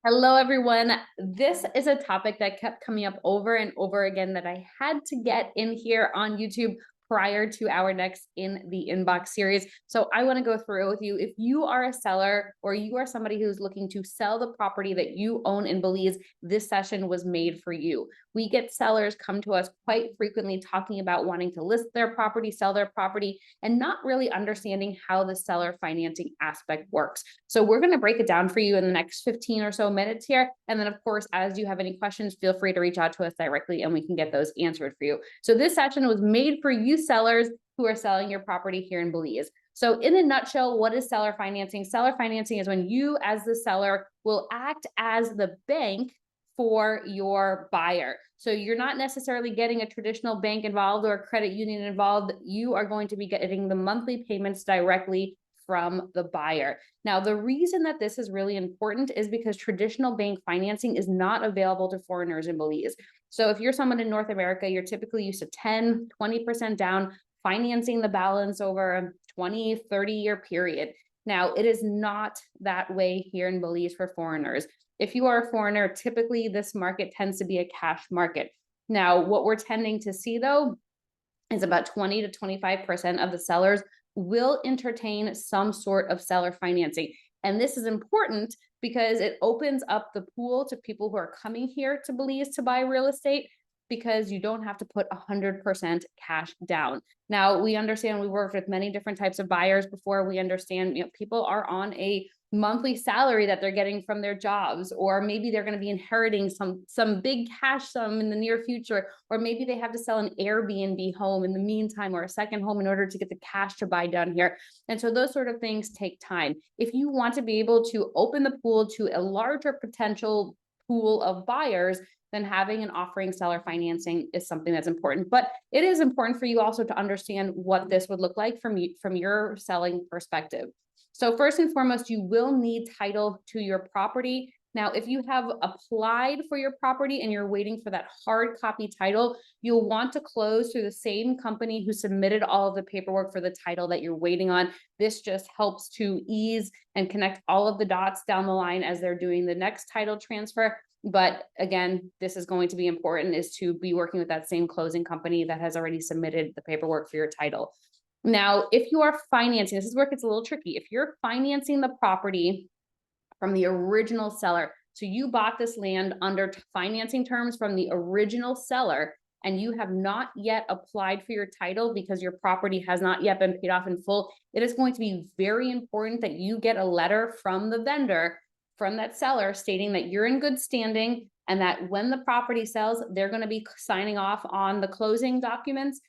Hello, everyone. This is a topic that kept coming up over and over again that I had to get in here on YouTube prior to our next In the Inbox series. So I want to go through it with you. If you are a seller or you are somebody who's looking to sell the property that you own in Belize, this session was made for you. We get sellers come to us quite frequently talking about wanting to list their property, sell their property, and not really understanding how the seller financing aspect works. So we're going to break it down for you in the next 15 or so minutes here. And then of course, as you have any questions, feel free to reach out to us directly and we can get those answered for you. So this session was made for you sellers who are selling your property here in Belize. So in a nutshell, what is seller financing? Seller financing is when you as the seller will act as the bank for your buyer. So you're not necessarily getting a traditional bank involved or a credit union involved. You are going to be getting the monthly payments directly from the buyer. Now, the reason that this is really important is because traditional bank financing is not available to foreigners in Belize. So if you're someone in North America, you're typically used to 10, 20% down, financing the balance over a 20, 30-year period. Now, it is not that way here in Belize for foreigners. If you are a foreigner, typically this market tends to be a cash market. Now, what we're tending to see though, is about 20 to 25% of the sellers will entertain some sort of seller financing. And this is important because it opens up the pool to people who are coming here to Belize to buy real estate, because you don't have to put 100% cash down. Now, we understand we worked with many different types of buyers before. We understand, people are on a monthly salary that they're getting from their jobs, or maybe they're going to be inheriting some big cash sum in the near future, or maybe they have to sell an Airbnb home in the meantime, or a second home in order to get the cash to buy down here. And so those sort of things take time. If you want to be able to open the pool to a larger potential pool of buyers, then having and offering seller financing is something that's important. But it is important for you also to understand what this would look like from your selling perspective. So first and foremost, you will need title to your property. Now, if you have applied for your property and you're waiting for that hard copy title, you'll want to close through the same company who submitted all of the paperwork for the title that you're waiting on. This just helps to ease and connect all of the dots down the line as they're doing the next title transfer. But again, this is going to be important, is to be working with that same closing company that has already submitted the paperwork for your title. Now, if you are financing, this is where it gets a little tricky. If you're financing the property from the original seller, so you bought this land under financing terms from the original seller, and you have not yet applied for your title because your property has not yet been paid off in full, it is going to be very important that you get a letter from the vendor, from that seller, stating that you're in good standing and that when the property sells, they're going to be signing off on the closing documents.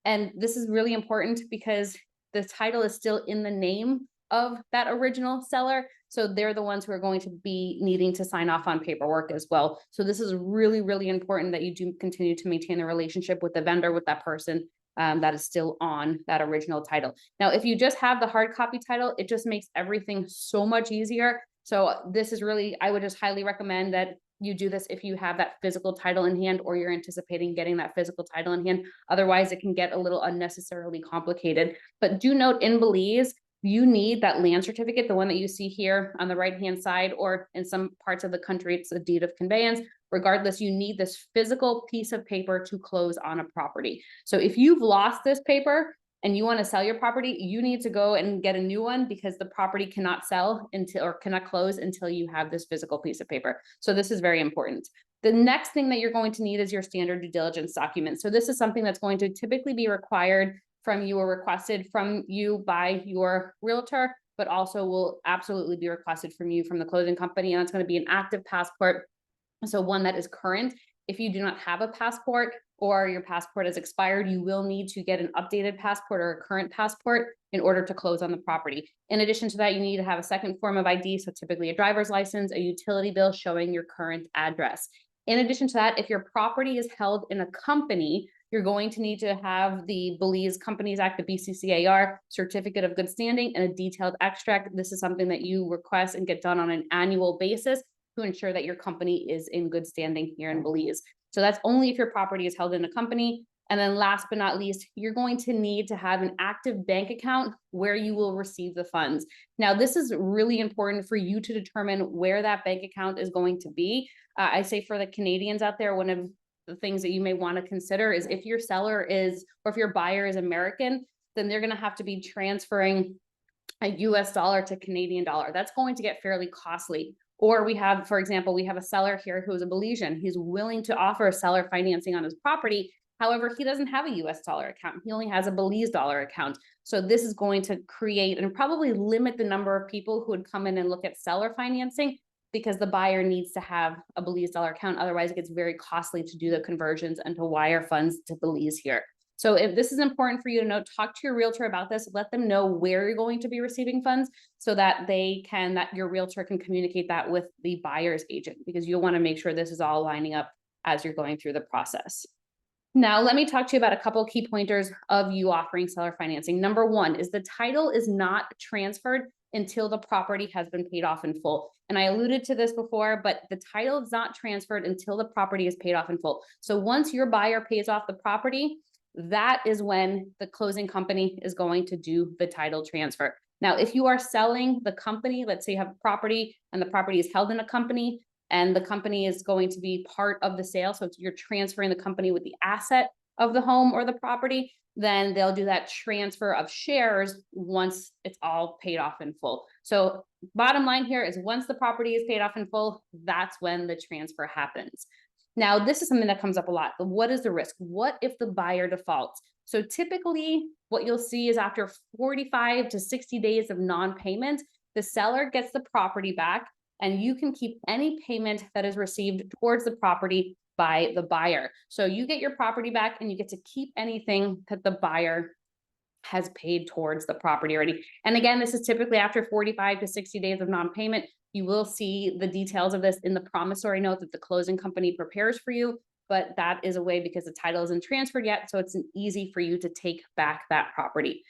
And this is really important because the title is still in the name of that original seller. So they're the ones who are going to be needing to sign off on paperwork as well. So this is really, really important that you do continue to maintain a relationship with the vendor, with that person that is still on that original title. Now, if you just have the hard copy title, it just makes everything so much easier. So this is really, I would just highly recommend that you do this if you have that physical title in hand, or you're anticipating getting that physical title in hand. Otherwise, it can get a little unnecessarily complicated. But do note, in Belize, you need that land certificate, the one that you see here on the right-hand side, or in some parts of the country, it's a deed of conveyance. Regardless, you need this physical piece of paper to close on a property. So if you've lost this paper and you want to sell your property, you need to go and get a new one, because the property cannot sell until, or cannot close until you have this physical piece of paper. So this is very important. The next thing that you're going to need is your standard due diligence document. So this is something that's going to typically be required from you, or requested from you by your realtor, but also will absolutely be requested from you from the closing company. And that's going to be an active passport. So one that is current. If you do not have a passport, or your passport has expired, you will need to get an updated passport or a current passport in order to close on the property. In addition to that, you need to have a second form of ID, so typically a driver's license, a utility bill showing your current address. In addition to that, if your property is held in a company, you're going to need to have the Belize Companies Act, the BCCAR, certificate of good standing, and a detailed extract. This is something that you request and get done on an annual basis to ensure that your company is in good standing here in Belize. So that's only if your property is held in a company. And then last but not least, you're going to need to have an active bank account where you will receive the funds. Now, this is really important for you to determine where that bank account is going to be. I say for the Canadians out there, one of the things that you may want to consider is if your seller is, or if your buyer is American, then they're going to have to be transferring a US dollar to Canadian dollar. That's going to get fairly costly. Or we have, for example, we have a seller here who's a Belizean. He's willing to offer seller financing on his property. However, he doesn't have a US dollar account. He only has a Belize dollar account. So this is going to create and probably limit the number of people who would come in and look at seller financing, because the buyer needs to have a Belize dollar account. Otherwise, it gets very costly to do the conversions and to wire funds to Belize here. So if this is important for you to know, talk to your realtor about this, let them know where you're going to be receiving funds so that that your realtor can communicate that with the buyer's agent, because you'll want to make sure this is all lining up as you're going through the process. Now, let me talk to you about a couple of key pointers of you offering seller financing. Number one is the title is not transferred until the property has been paid off in full. And I alluded to this before, but the title is not transferred until the property is paid off in full. So once your buyer pays off the property, that is when the closing company is going to do the title transfer. Now, if you are selling the company, let's say you have a property and the property is held in a company, and the company is going to be part of the sale, so you're transferring the company with the asset of the home or the property, then they'll do that transfer of shares once it's all paid off in full. So bottom line here is once the property is paid off in full, that's when the transfer happens. Now, this is something that comes up a lot. What is the risk? What if the buyer defaults? So typically what you'll see is after 45 to 60 days of non-payment, the seller gets the property back, and you can keep any payment that is received towards the property by the buyer. So you get your property back and you get to keep anything that the buyer has paid towards the property already. And again, this is typically after 45 to 60 days of non-payment. You will see the details of this in the promissory note that the closing company prepares for you, but that is a way because the title isn't transferred yet, so it's easy for you to take back that property.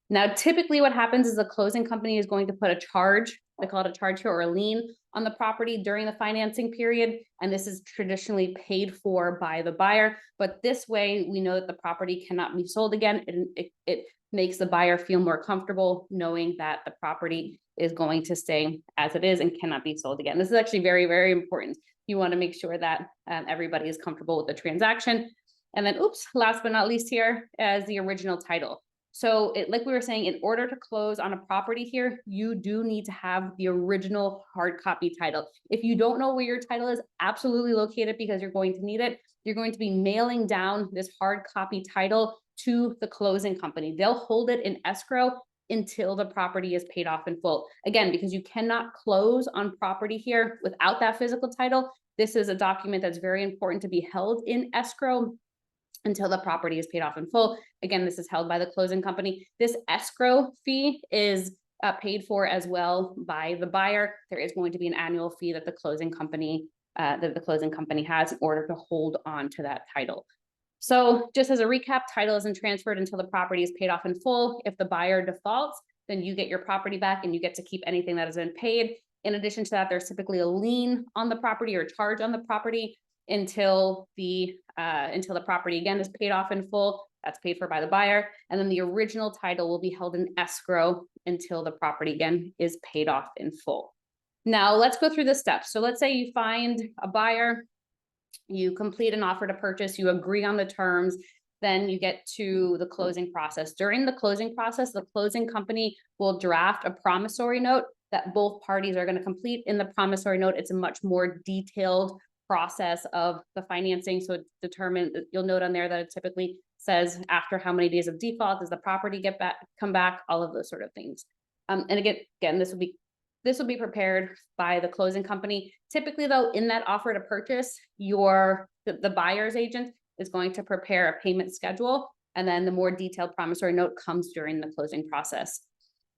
Now, typically what happens is the closing company is going to put a charge, they call it a charge here, or a lien on the property during the financing period. And this is traditionally paid for by the buyer. But this way we know that the property cannot be sold again. And it makes the buyer feel more comfortable knowing that the property is going to stay as it is and cannot be sold again. This is actually very, very important. You want to make sure that everybody is comfortable with the transaction. And then, last but not least here is the original title. So like we were saying, in order to close on a property here, you do need to have the original hard copy title. If you don't know where your title is, absolutely locate it because you're going to need it. You're going to be mailing down this hard copy title to the closing company. They'll hold it in escrow until the property is paid off in full. Again, because you cannot close on property here without that physical title. This is a document that's very important to be held in escrow until the property is paid off in full. Again, this is held by the closing company. This escrow fee is paid for as well by the buyer. There is going to be an annual fee that the closing company has in order to hold on to that title. So just as a recap, title isn't transferred until the property is paid off in full. If the buyer defaults, then you get your property back and you get to keep anything that has been paid. In addition to that, there's typically a lien on the property or charge on the property until the property again is paid off in full. That's paid for by the buyer. And then the original title will be held in escrow until the property again is paid off in full. Now let's go through the steps. So let's say you find a buyer, you complete an offer to purchase, you agree on the terms, then you get to the closing process. During the closing process, the closing company will draft a promissory note that both parties are going to complete. In the promissory note, it's a much more detailed process of the financing. So it's determined, you'll note on there that it typically says after how many days of default does the property come back, all of those sort of things. And again, this will be prepared by the closing company. Typically though, in that offer to purchase, the buyer's agent is going to prepare a payment schedule, and then the more detailed promissory note comes during the closing process.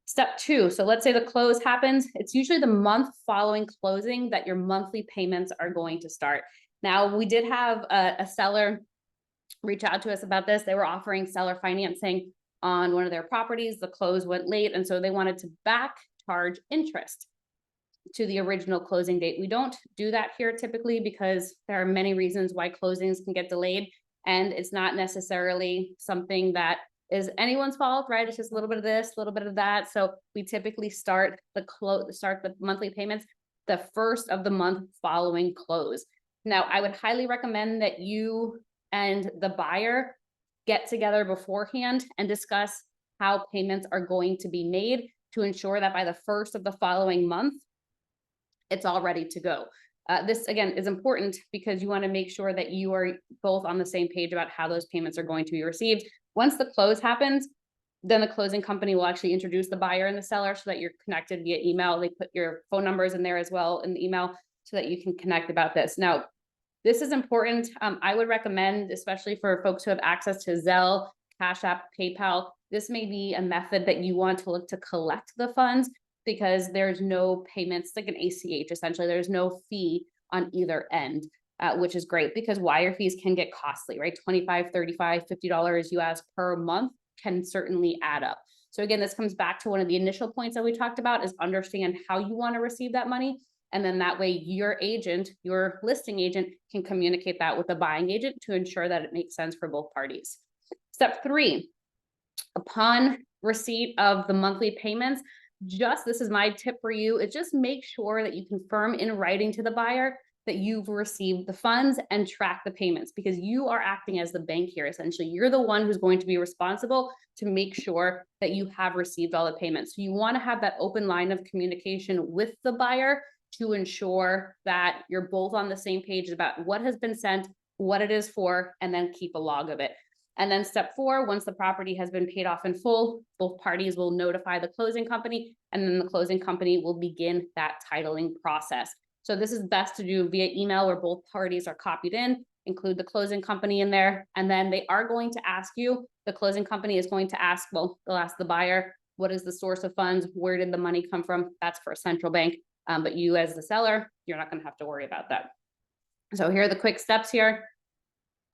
Step 2, so let's say the close happens. It's usually the month following closing that your monthly payments are going to start. Now, we did have a seller reach out to us about this. They were offering seller financing on one of their properties. The close went late, and so they wanted to back charge interest to the original closing date. We don't do that here typically because there are many reasons why closings can get delayed. And it's not necessarily something that is anyone's fault, right? It's just a little bit of this, a little bit of that. So we typically start the monthly payments the first of the month following close. Now, I would highly recommend that you and the buyer get together beforehand and discuss how payments are going to be made to ensure that by the first of the following month, it's all ready to go. This, again, is important because you want to make sure that you are both on the same page about how those payments are going to be received. Once the close happens, then the closing company will actually introduce the buyer and the seller so that you're connected via email. They put your phone numbers in there as well in the email so that you can connect about this. Now, this is important. I would recommend, especially for folks who have access to Zelle, Cash App, PayPal, this may be a method that you want to look to collect the funds, because there's no payments, like an ACH, essentially, there's no fee on either end, which is great because wire fees can get costly, right? $25, $35, $50 US per month can certainly add up. So again, this comes back to one of the initial points that we talked about, is understand how you want to receive that money. And then that way your agent, your listing agent, can communicate that with the buying agent to ensure that it makes sense for both parties. Step 3, upon receipt of the monthly payments, this is my tip for you, is just make sure that you confirm in writing to the buyer that you've received the funds and track the payments, because you are acting as the bank here. Essentially, you're the one who's going to be responsible to make sure that you have received all the payments. So you want to have that open line of communication with the buyer to ensure that you're both on the same page about what has been sent, what it is for, and then keep a log of it. And then step 4, once the property has been paid off in full, both parties will notify the closing company, and then the closing company will begin that titling process. So this is best to do via email where both parties are copied in, include the closing company in there, and then they are going to ask you, the closing company is going to ask, well, they'll ask the buyer, what is the source of funds? Where did the money come from? That's for a central bank. But you as the seller, you're not going to have to worry about that. So here are the quick steps here.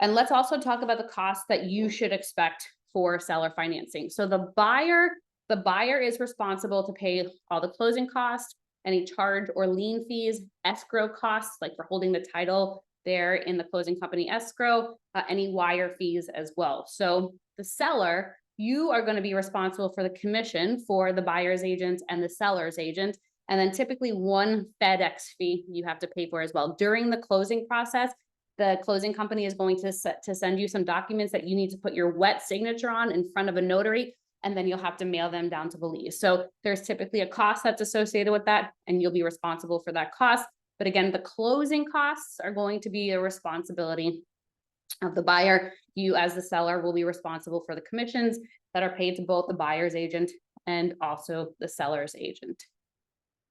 And let's also talk about the costs that you should expect for seller financing. So the buyer is responsible to pay all the closing costs, any charge or lien fees, escrow costs, like for holding the title there in the closing company escrow, any wire fees as well. So the seller, you are going to be responsible for the commission for the buyer's agent and the seller's agent. And then typically one FedEx fee you have to pay for as well. During the closing process, the closing company is going to send you some documents that you need to put your wet signature on in front of a notary, and then you'll have to mail them down to Belize. So there's typically a cost that's associated with that, and you'll be responsible for that cost. But again, the closing costs are going to be a responsibility of the buyer. You as the seller will be responsible for the commissions that are paid to both the buyer's agent and also the seller's agent.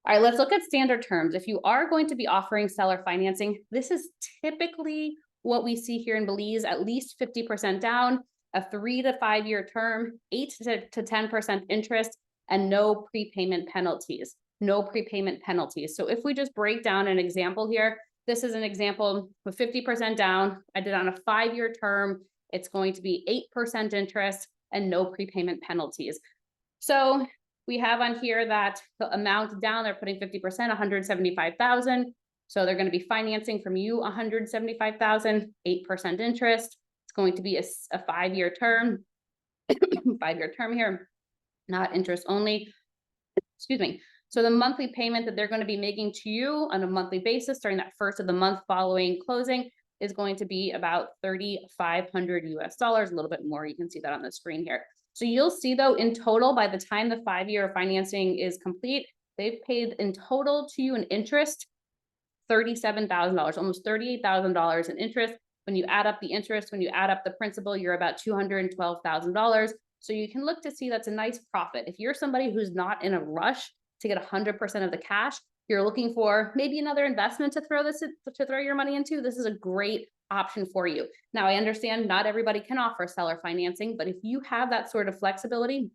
All right, let's look at standard terms. If you are going to be offering seller financing, this is typically what we see here in Belize, at least 50% down, a 3 to 5 year term, 8 to 10% interest, and no prepayment penalties. No prepayment penalties. So if we just break down an example here, this is an example with 50% down. I did on a 5 year term. It's going to be 8% interest and no prepayment penalties. So we have on here that the amount down, they're putting 50%, 175,000. So they're going to be financing from you 175,000, 8% interest. It's going to be a 5 year term, 5 year term here, not interest only. Excuse me. So the monthly payment that they're going to be making to you on a monthly basis during that first of the month following closing is going to be about $3,500 US, a little bit more. You can see that on the screen here. So you'll see though, in total, by the time the 5 year financing is complete, they've paid in total to you in interest, $37,000, almost $38,000 in interest. When you add up the interest, when you add up the principal, you're about $212,000. So you can look to see that's a nice profit. If you're somebody who's not in a rush to get 100% of the cash, you're looking for maybe another investment to throw your money into, this is a great option for you. Now, I understand not everybody can offer seller financing, but if you have that sort of flexibility,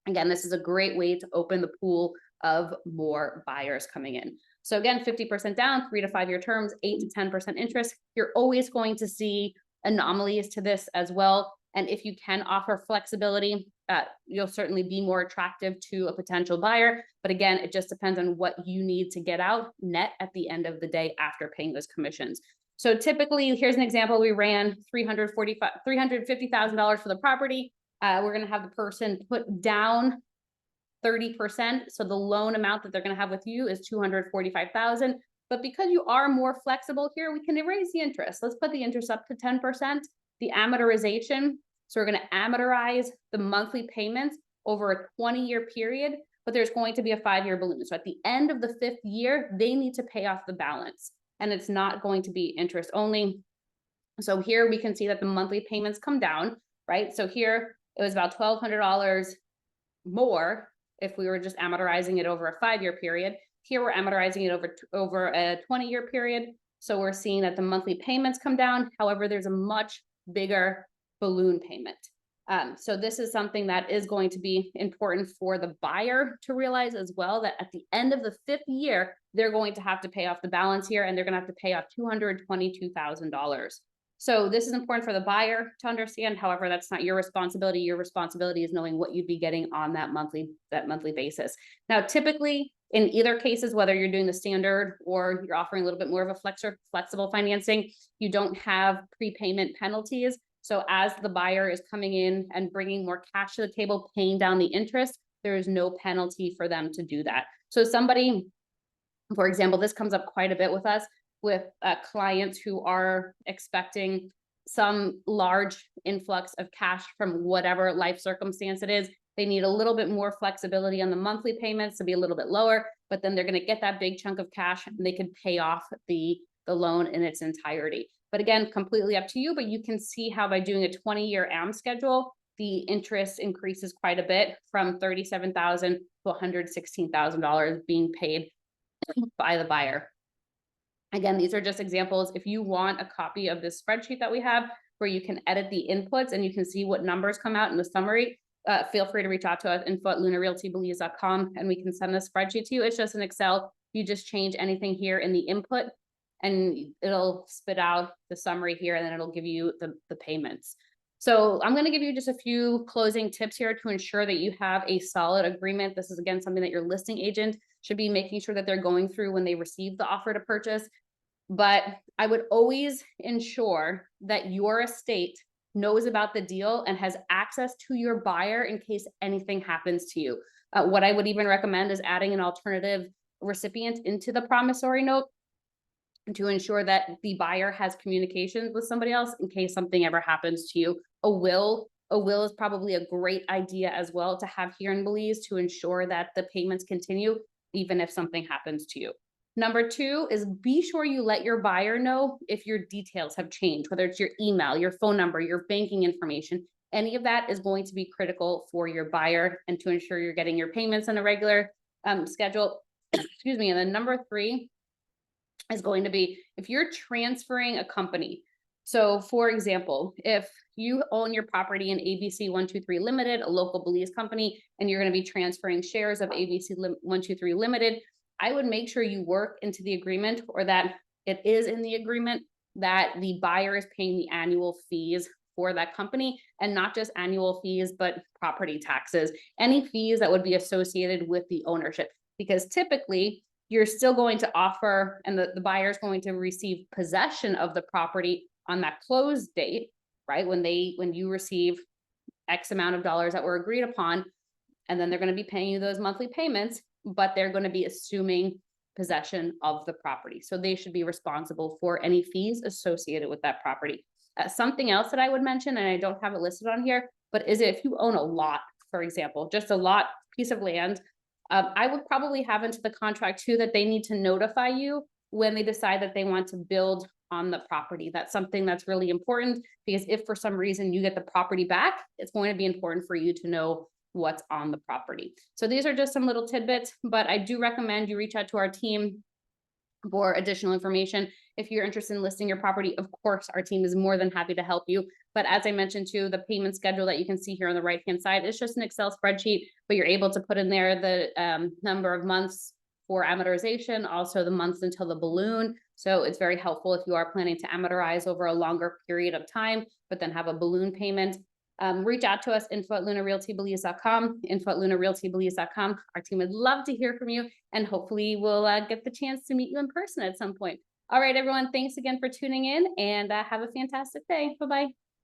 again, this is a great way to open the pool of more buyers coming in. So again, 50% down, 3 to 5 year terms, 8 to 10% interest. You're always going to see anomalies to this as well. And if you can offer flexibility, you'll certainly be more attractive to a potential buyer. But again, it just depends on what you need to get out net at the end of the day after paying those commissions. So typically, here's an example. We ran $350,000 for the property. We're going to have the person put down 30%. So the loan amount that they're going to have with you is $245,000. But because you are more flexible here, we can raise the interest. Let's put the interest up to 10%. The amortization. So we're going to amortize the monthly payments over a 20-year period, but there's going to be a 5-year balloon. So at the end of the 5th year, they need to pay off the balance, and it's not going to be interest only. So here we can see that the monthly payments come down, right? So here it was about $1,200 more if we were just amortizing it over a 5-year period. Here we're amortizing it over a 20-year period. So we're seeing that the monthly payments come down. However, there's a much bigger balloon payment. So this is something that is going to be important for the buyer to realize as well, that at the end of the 5th year, they're going to have to pay off the balance here, and they're going to have to pay off $222,000. So this is important for the buyer to understand. However, that's not your responsibility. Your responsibility is knowing what you'd be getting on that monthly basis. Now, typically in either cases, whether you're doing the standard or you're offering a little bit more of a flexible financing, you don't have prepayment penalties. So as the buyer is coming in and bringing more cash to the table, paying down the interest, there is no penalty for them to do that. So somebody, for example, this comes up quite a bit with us, with clients who are expecting some large influx of cash from whatever life circumstance it is. They need a little bit more flexibility on the monthly payments to be a little bit lower, but then they're going to get that big chunk of cash and they can pay off the loan in its entirety. But again, completely up to you, but you can see how by doing a 20-year AM schedule, the interest increases quite a bit from $37,000 to $116,000 being paid by the buyer. Again, these are just examples. If you want a copy of this spreadsheet that we have where you can edit the inputs and you can see what numbers come out in the summary, feel free to reach out to us, info@lunarealtybelize.com, and we can send the spreadsheet to you. It's just an Excel. You just change anything here in the input and it'll spit out the summary here, and then it'll give you the payments. So I'm going to give you just a few closing tips here to ensure that you have a solid agreement. This is, again, something that your listing agent should be making sure that they're going through when they receive the offer to purchase. But I would always ensure that your estate knows about the deal and has access to your buyer in case anything happens to you. What I would even recommend is adding an alternative recipient into the promissory note to ensure that the buyer has communications with somebody else in case something ever happens to you. A will is probably a great idea as well to have here in Belize to ensure that the payments continue even if something happens to you. Number 2 is be sure you let your buyer know if your details have changed, whether it's your email, your phone number, your banking information. Any of that is going to be critical for your buyer and to ensure you're getting your payments on a regular schedule. Excuse me. And then number 3 is going to be if you're transferring a company. So for example, if you own your property in ABC 123 Limited, a local Belize company, and you're going to be transferring shares of ABC 123 Limited, I would make sure you work into the agreement, or that it is in the agreement, that the buyer is paying the annual fees for that company, and not just annual fees, but property taxes, any fees that would be associated with the ownership, because typically you're still going to offer, and the buyer is going to receive possession of the property on that close date, right? When you receive X amount of dollars that were agreed upon, and then they're going to be paying you those monthly payments, but they're going to be assuming possession of the property. So they should be responsible for any fees associated with that property. Something else that I would mention, and I don't have it listed on here, but is if you own a lot, for example, just a lot piece of land, I would probably have into the contract too that they need to notify you when they decide that they want to build on the property. That's something that's really important, because if for some reason you get the property back, it's going to be important for you to know what's on the property. So these are just some little tidbits, but I do recommend you reach out to our team for additional information. If you're interested in listing your property, of course, our team is more than happy to help you. But as I mentioned too, the payment schedule that you can see here on the right-hand side is just an Excel spreadsheet, but you're able to put in there the number of months for amortization, also the months until the balloon. So it's very helpful if you are planning to amortize over a longer period of time, but then have a balloon payment. Reach out to us, info@lunarealtybelize.com, info@lunarealtybelize.com. Our team would love to hear from you, and hopefully we'll get the chance to meet you in person at some point. All right, everyone. Thanks again for tuning in and have a fantastic day. Bye-bye.